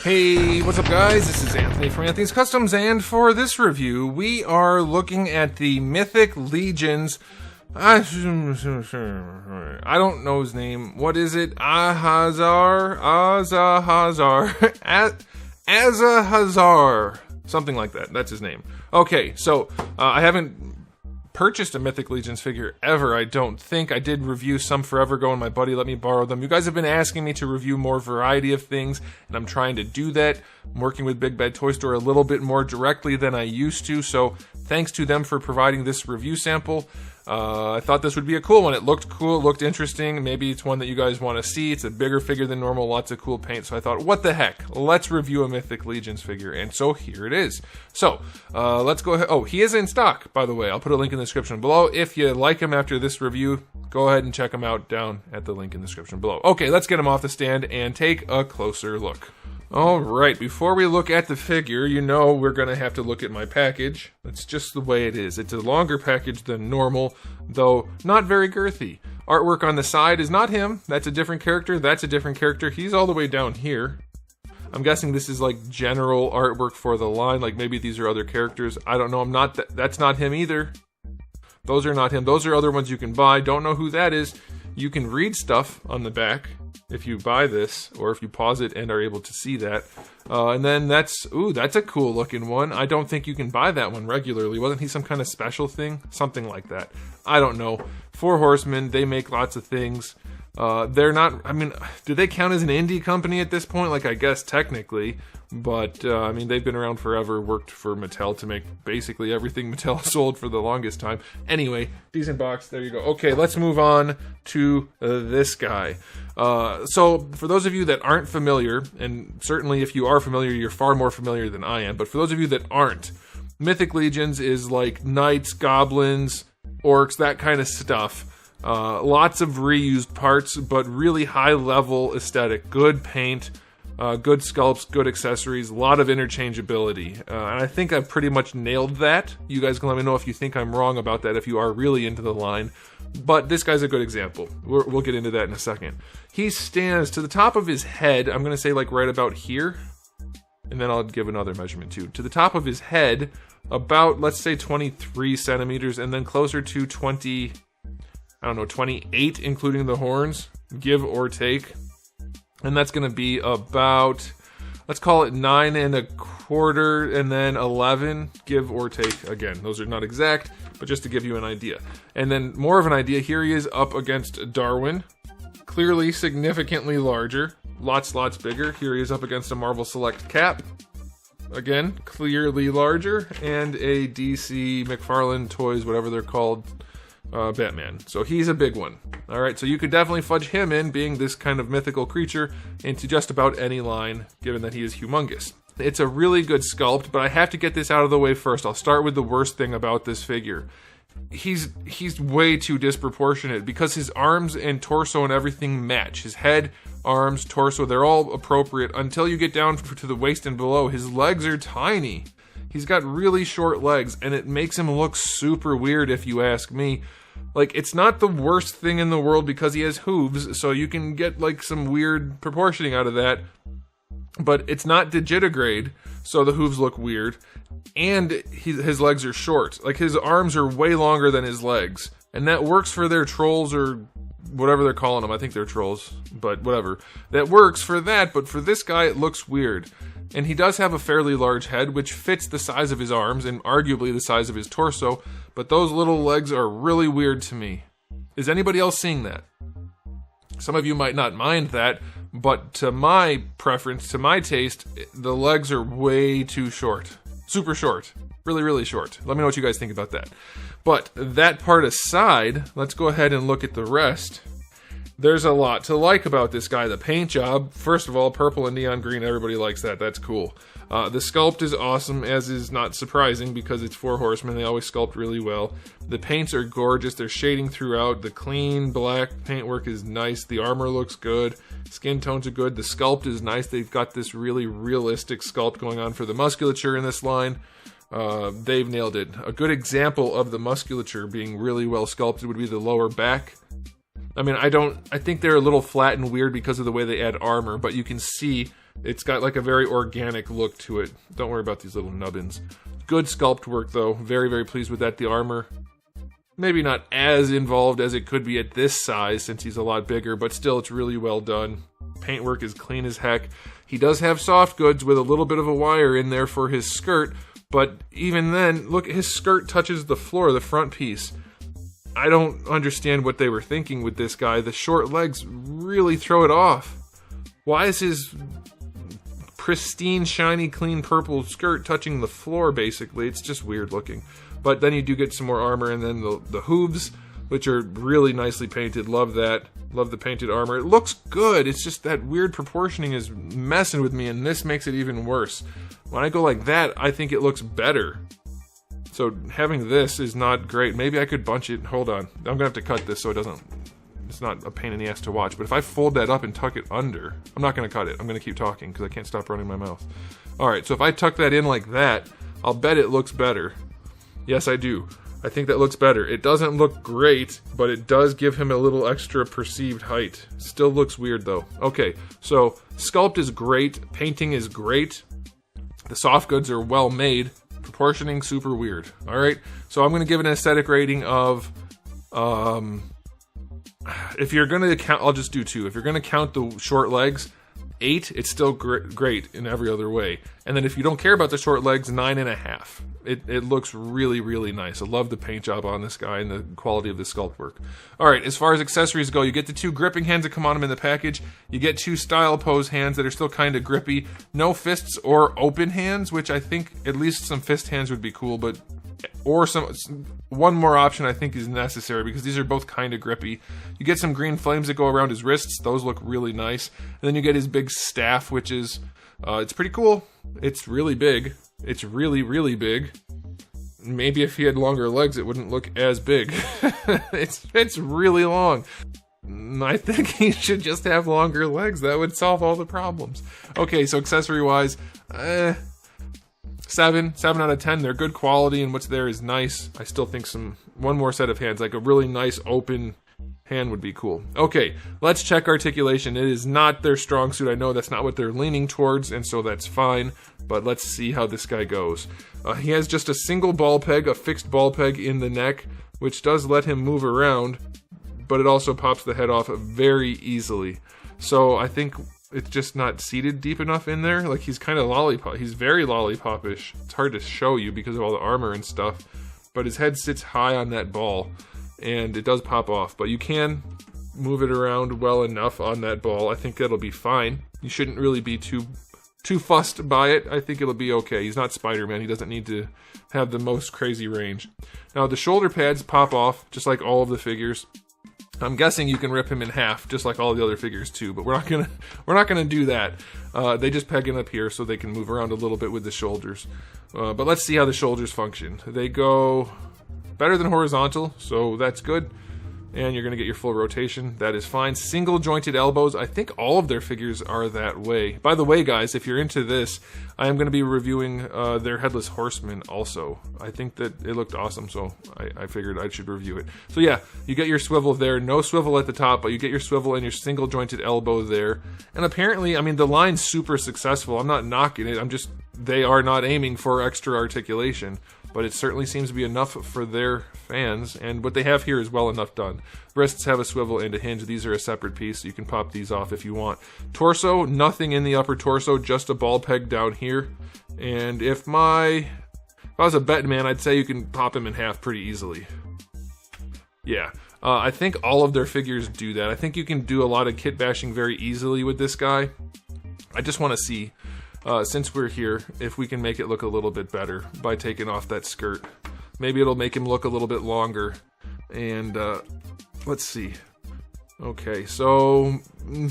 Hey, what's up guys? This is Anthony from Anthony's Customs, and for this review, we are looking at the Mythic Legions. I don't know his name. What is it? AZAHAZZAR? AZAHAZZAR. Something like that. That's his name. Okay, so I haven't purchased a Mythic Legions figure ever, I don't think. I did review some forever ago and my buddy let me borrow them. You guys have been asking me to review more variety of things, and I'm trying to do that. I'm working with Big Bad Toy Store a little bit more directly than I used to, so thanks to them for providing this review sample. I thought this would be a cool one. It looked cool, it looked interesting. Maybe it's one that you guys want to see. It's a bigger figure than normal, lots of cool paint. So I thought, what the heck? Let's review a Mythic Legions figure. And so here it is. So let's go ahead. Oh, he is in stock, by the way. I'll put a link in the description below. If you like him after this review, go ahead and check him out down at the link in the description below. Okay, let's get him off the stand and take a closer look. Alright, before we look at the figure, you know we're going to have to look at my package. That's just the way it is. It's a longer package than normal, though not very girthy. Artwork on the side is not him. That's a different character. That's a different character. He's all the way down here. I'm guessing this is like general artwork for the line, like maybe these are other characters. I don't know. That's not him either. Those are not him. Those are other ones you can buy. Don't know who that is. You can read stuff on the back if you buy this, or if you pause it and are able to see that. And then that's a cool looking one. I don't think you can buy that one regularly. Wasn't he some kind of special thing? Something like that. I don't know. Four Horsemen, they make lots of things. They're not, I mean, do they count as an indie company at this point? Like, I guess technically, but I mean, they've been around forever, worked for Mattel to make basically everything Mattel sold for the longest time. Anyway, decent box, there you go. Okay, let's move on to this guy. So, for those of you that aren't familiar, and certainly if you are familiar, you're far more familiar than I am, but for those of you that aren't, Mythic Legions is like knights, goblins, orcs, that kind of stuff. Lots of reused parts, but really high-level aesthetic. Good paint, good sculpts, good accessories, a lot of interchangeability. And I think I've pretty much nailed that. You guys can let me know if you think I'm wrong about that, if you are really into the line. But this guy's a good example. We'll get into that in a second. He stands to the top of his head, I'm going to say like right about here. And then I'll give another measurement too. To the top of his head, about, let's say 23 centimeters, and then closer to 28, including the horns, give or take. And that's going to be about, let's call it 9 1/4, and then 11, give or take. Again, those are not exact, but just to give you an idea. And then more of an idea, here he is up against Darwin. Clearly significantly larger, lots bigger. Here he is up against a Marvel Select Cap. Again, clearly larger, and a DC McFarlane Toys, whatever they're called, Batman. So he's a big one. Alright, so you could definitely fudge him in, being this kind of mythical creature, into just about any line, given that he is humongous. It's a really good sculpt, but I have to get this out of the way first. I'll start with the worst thing about this figure. He's way too disproportionate, because his arms and torso and everything match. His head, arms, torso, they're all appropriate until you get down to the waist and below. His legs are tiny. He's got really short legs, and it makes him look super weird if you ask me. Like, it's not the worst thing in the world because he has hooves, so you can get like some weird proportioning out of that. But it's not digitigrade, so the hooves look weird. And his legs are short. Like, his arms are way longer than his legs. And that works for their trolls, or whatever they're calling them. I think they're trolls, but whatever. That works for that, but for this guy it looks weird. And he does have a fairly large head, which fits the size of his arms, and arguably the size of his torso, but those little legs are really weird to me. Is anybody else seeing that? Some of you might not mind that, but to my preference, to my taste, the legs are way too short. Super short. Really, really short. Let me know what you guys think about that. But that part aside, let's go ahead and look at the rest. There's a lot to like about this guy. The paint job, first of all, purple and neon green, everybody likes that. That's cool. The sculpt is awesome, as is not surprising because it's Four Horsemen. They always sculpt really well. The paints are gorgeous. They're shading throughout. The clean black paintwork is nice. The armor looks good. Skin tones are good. The sculpt is nice. They've got this really realistic sculpt going on for the musculature in this line. They've nailed it. A good example of the musculature being really well sculpted would be the lower back. I mean, I think they're a little flat and weird because of the way they add armor, but you can see it's got like a very organic look to it. Don't worry about these little nubbins. Good sculpt work though, very, very pleased with that. The armor, maybe not as involved as it could be at this size since he's a lot bigger, but still it's really well done. Paintwork is clean as heck. He does have soft goods with a little bit of a wire in there for his skirt, but even then, look, his skirt touches the floor, the front piece. I don't understand what they were thinking with this guy. The short legs really throw it off. Why is his pristine, shiny, clean purple skirt touching the floor, basically? It's just weird looking. But then you do get some more armor, and then the hooves, which are really nicely painted. Love that. Love the painted armor. It looks good. It's just that weird proportioning is messing with me, and this makes it even worse. When I go like that, I think it looks better. So having this is not great. Maybe I could bunch it. Hold on. I'm gonna have to cut this so it's not a pain in the ass to watch. But if I fold that up and tuck it under, I'm not gonna cut it. I'm gonna keep talking because I can't stop running my mouth. Alright, so if I tuck that in like that, I'll bet it looks better. Yes, I do. I think that looks better. It doesn't look great, but it does give him a little extra perceived height. Still looks weird though. Okay, so sculpt is great. Painting is great. The soft goods are well made. Proportioning super weird. All right, so I'm going to give it an aesthetic rating of, if you're going to count, I'll just do 2. If you're going to count the short legs, 8. It's still great in every other way. And then if you don't care about the short legs, 9.5. It looks really, really nice. I love the paint job on this guy and the quality of the sculpt work. All right, as far as accessories go, you get the 2 gripping hands that come on him in the package. You get 2 style pose hands that are still kind of grippy. No fists or open hands, which I think at least some fist hands would be cool, but or one more option I think is necessary because these are both kind of grippy. You get some green flames that go around his wrists. Those look really nice. And then you get his big staff, which is it's pretty cool. It's really big. It's really, really big. Maybe if he had longer legs, it wouldn't look as big. It's really long. I think he should just have longer legs. That would solve all the problems. Okay, so accessory-wise, 7 out of 10. They're good quality, and what's there is nice. I still think one more set of hands, like a really nice open hand would be cool. Okay, let's check articulation. It is not their strong suit. I know that's not what they're leaning towards, and so that's fine. But let's see how this guy goes. He has just a single ball peg, a fixed ball peg in the neck, which does let him move around, but it also pops the head off very easily. So I think it's just not seated deep enough in there. Like he's kind of lollipop. He's very lollipop-ish. It's hard to show you because of all the armor and stuff. But his head sits high on that ball, and it does pop off. But you can move it around well enough on that ball. I think that'll be fine. You shouldn't really be too fussed by it. I think it'll be okay. He's not Spider-Man. He doesn't need to have the most crazy range. Now the shoulder pads pop off just like all of the figures. I'm guessing you can rip him in half just like all the other figures too, but we're not gonna do that. They just peg him up here so they can move around a little bit with the shoulders. But let's see how the shoulders function. They go better than horizontal, so that's good. And you're going to get your full rotation. That is fine. Single jointed elbows. I think all of their figures are that way. By the way, guys, if you're into this, I am going to be reviewing their Headless Horseman also. I think that it looked awesome, so I figured I should review it. So yeah, you get your swivel there. No swivel at the top, but you get your swivel and your single jointed elbow there. And apparently, I mean, the line's super successful. I'm not knocking it. They are not aiming for extra articulation. But it certainly seems to be enough for their fans, and what they have here is well enough done. Wrists have a swivel and a hinge. These are a separate piece, so you can pop these off if you want. Torso, nothing in the upper torso, just a ball peg down here. And if I was a betting man, I'd say you can pop him in half pretty easily. Yeah, I think all of their figures do that. I think you can do a lot of kit bashing very easily with this guy. I just want to see, since we're here, if we can make it look a little bit better by taking off that skirt. Maybe it'll make him look a little bit longer. And let's see. Okay, so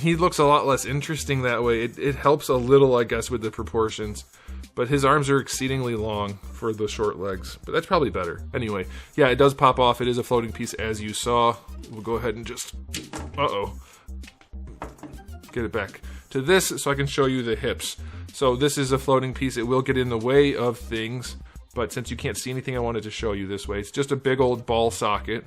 he looks a lot less interesting that way. It helps a little, I guess, with the proportions. But his arms are exceedingly long for the short legs. But that's probably better. Anyway, yeah, it does pop off. It is a floating piece, as you saw. We'll go ahead and just... get it back to this so I can show you the hips. So this is a floating piece. It will get in the way of things, but since you can't see anything, I wanted to show you this way. It's just a big old ball socket,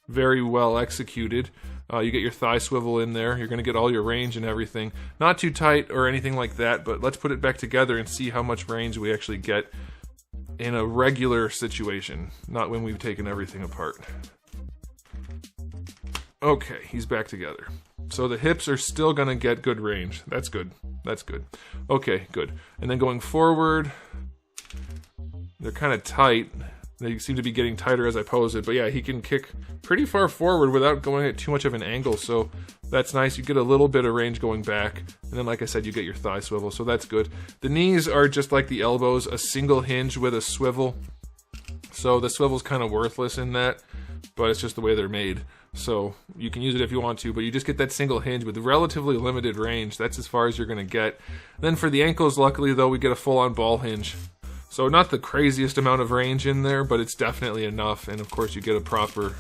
very well executed. You get your thigh swivel in there. You're going to get all your range and everything. Not too tight or anything like that, but let's put it back together and see how much range we actually get in a regular situation, not when we've taken everything apart. Okay, he's back together. So the hips are still going to get good range. That's good. That's good. Okay, good. And then going forward, they're kind of tight. They seem to be getting tighter as I pose it. But yeah, he can kick pretty far forward without going at too much of an angle. So that's nice. You get a little bit of range going back. And then, like I said, you get your thigh swivel. So that's good. The knees are just like the elbows, a single hinge with a swivel. So the swivel's kind of worthless in that, but it's just the way they're made. So you can use it if you want to, but you just get that single hinge with relatively limited range. That's as far as you're going to get. And then for the ankles, luckily, though, we get a full-on ball hinge. So not the craziest amount of range in there, but it's definitely enough. And of course you get a proper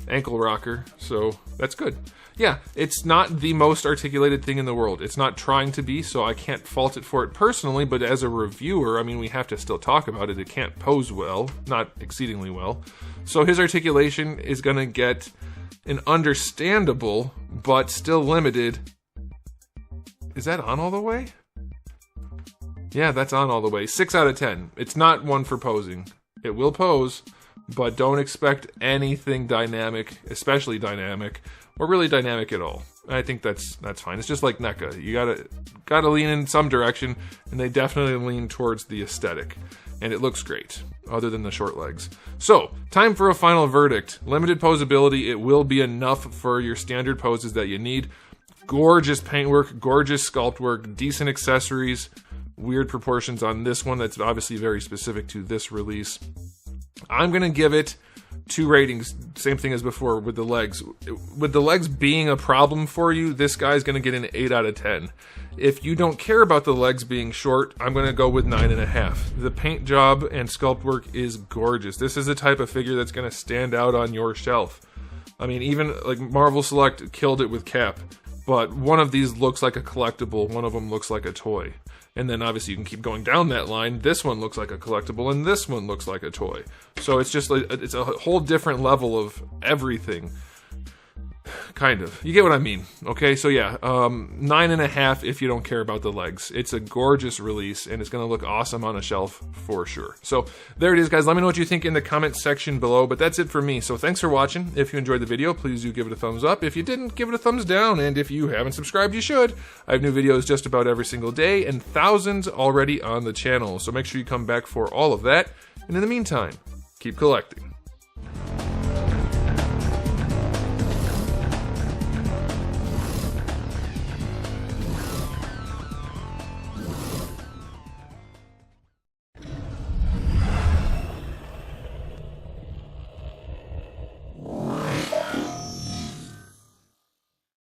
ankle rocker, so that's good. Yeah, it's not the most articulated thing in the world. It's not trying to be, so I can't fault it for it personally, but as a reviewer, I mean, we have to still talk about it. It can't pose well, not exceedingly well. So his articulation is going to get an understandable, but still limited. Is that on all the way? Yeah, that's on all the way. 6 out of 10. It's not one for posing. It will pose, but don't expect anything dynamic, especially dynamic, or really dynamic at all. I think that's fine. It's just like NECA. You gotta lean in some direction, and they definitely lean towards the aesthetic. And it looks great, other than the short legs. So, time for a final verdict. Limited posability, it will be enough for your standard poses that you need. Gorgeous paintwork, gorgeous sculpt work, decent accessories, weird proportions on this one that's obviously very specific to this release. I'm going to give it 2 ratings, same thing as before with the legs. With the legs being a problem for you, this guy's going to get an 8 out of 10. If you don't care about the legs being short, I'm going to go with 9.5. The paint job and sculpt work is gorgeous. This is the type of figure that's going to stand out on your shelf. I mean, even like Marvel Select killed it with Cap, but one of these looks like a collectible, one of them looks like a toy. And then obviously you can keep going down that line. This one looks like a collectible, and this one looks like a toy. So it's just like, it's a whole different level of everything. Kind of. You get what I mean. Okay, so yeah, 9.5 if you don't care about the legs. It's a gorgeous release, and it's going to look awesome on a shelf for sure. So there it is, guys. Let me know what you think in the comment section below, but that's it for me. So thanks for watching. If you enjoyed the video, please do give it a thumbs up. If you didn't, give it a thumbs down, and if you haven't subscribed, you should. I have new videos just about every single day, and thousands already on the channel, so make sure you come back for all of that. And in the meantime, keep collecting.